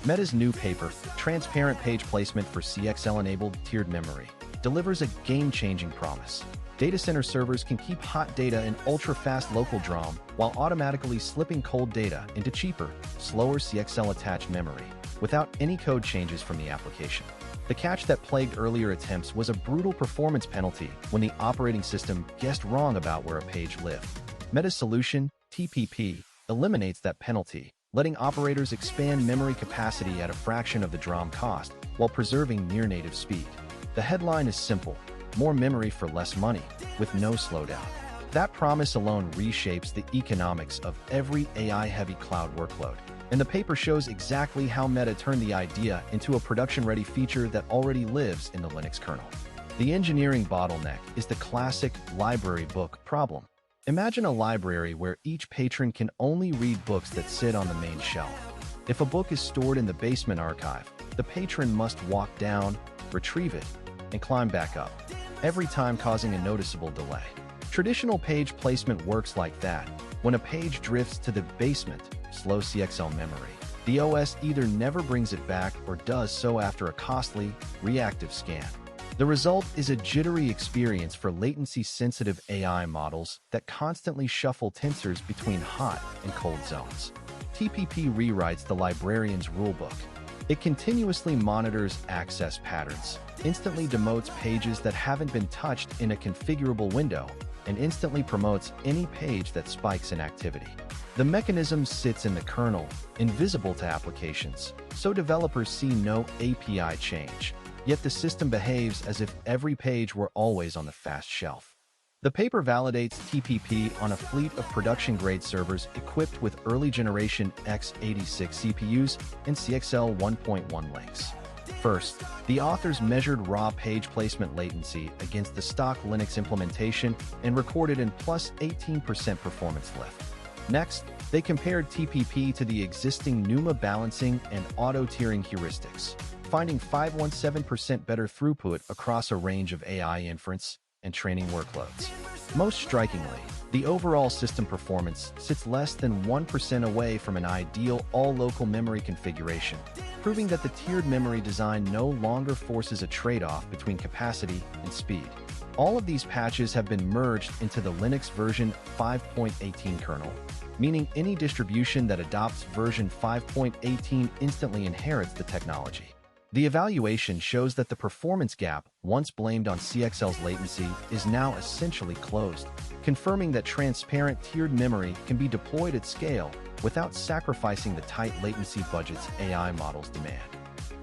Meta's new paper, Transparent Page Placement for CXL-Enabled Tiered Memory, delivers a game-changing promise. Data center servers can keep hot data in ultra-fast local DRAM while automatically slipping cold data into cheaper, slower CXL-attached memory without any code changes from the application. The catch that plagued earlier attempts was a brutal performance penalty when the operating system guessed wrong about where a page lived. Meta's solution, TPP, eliminates that penalty, letting operators expand memory capacity at a fraction of the DRAM cost while preserving near-native speed. The headline is simple: more memory for less money, with no slowdown. That promise alone reshapes the economics of every AI-heavy cloud workload. And the paper shows exactly how Meta turned the idea into a production-ready feature that already lives in the Linux kernel. The engineering bottleneck is the classic library book problem. Imagine a library where each patron can only read books that sit on the main shelf. If a book is stored in the basement archive, the patron must walk down, retrieve it, and climb back up, every time causing a noticeable delay. Traditional page placement works like that. When a page drifts to the basement, slow CXL memory, the OS either never brings it back or does so after a costly, reactive scan. The result is a jittery experience for latency-sensitive AI models that constantly shuffle tensors between hot and cold zones. TPP rewrites the librarian's rulebook. It continuously monitors access patterns, instantly demotes pages that haven't been touched in a configurable window, and instantly promotes any page that spikes in activity. The mechanism sits in the kernel, invisible to applications, so developers see no API change. Yet the system behaves as if every page were always on the fast shelf. The paper validates TPP on a fleet of production-grade servers equipped with early-generation x86 CPUs and CXL 1.1 links. First, the authors measured raw page placement latency against the stock Linux implementation and recorded an plus 18% performance lift. Next, they compared TPP to the existing NUMA balancing and auto-tiering heuristics, finding 517% better throughput across a range of AI inference and training workloads. Most strikingly, the overall system performance sits less than 1% away from an ideal all-local memory configuration, proving that the tiered memory design no longer forces a trade-off between capacity and speed. All of these patches have been merged into the Linux version 5.18 kernel, meaning any distribution that adopts version 5.18 instantly inherits the technology. The evaluation shows that the performance gap, once blamed on CXL's latency, is now essentially closed, confirming that transparent tiered memory can be deployed at scale without sacrificing the tight latency budgets AI models demand.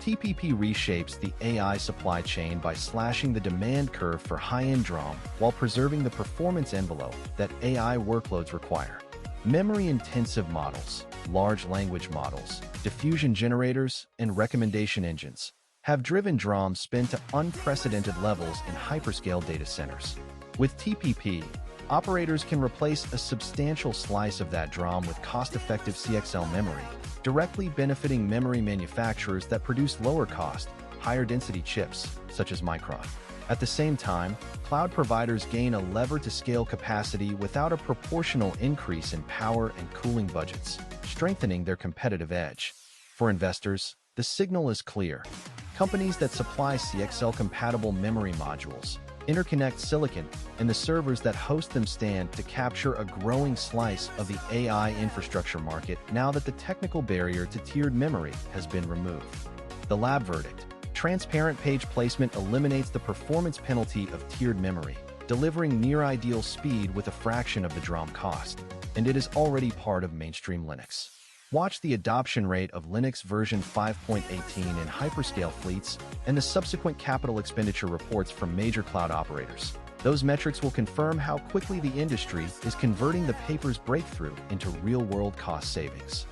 TPP reshapes the AI supply chain by slashing the demand curve for high-end DRAM while preserving the performance envelope that AI workloads require. Memory-intensive models, large language models, diffusion generators, and recommendation engines have driven DRAM spend to unprecedented levels in hyperscale data centers. With TPP, operators can replace a substantial slice of that DRAM with cost-effective CXL memory, directly benefiting memory manufacturers that produce lower-cost, higher-density chips, such as Micron. At the same time, cloud providers gain a lever to scale capacity without a proportional increase in power and cooling budgets, strengthening their competitive edge. For investors, the signal is clear. Companies that supply CXL-compatible memory modules, interconnect silicon, and the servers that host them stand to capture a growing slice of the AI infrastructure market now that the technical barrier to tiered memory has been removed. The lab verdict: transparent page placement eliminates the performance penalty of tiered memory, delivering near-ideal speed with a fraction of the DRAM cost, and it is already part of mainstream Linux. Watch the adoption rate of Linux version 5.18 in hyperscale fleets and the subsequent capital expenditure reports from major cloud operators. Those metrics will confirm how quickly the industry is converting the paper's breakthrough into real-world cost savings.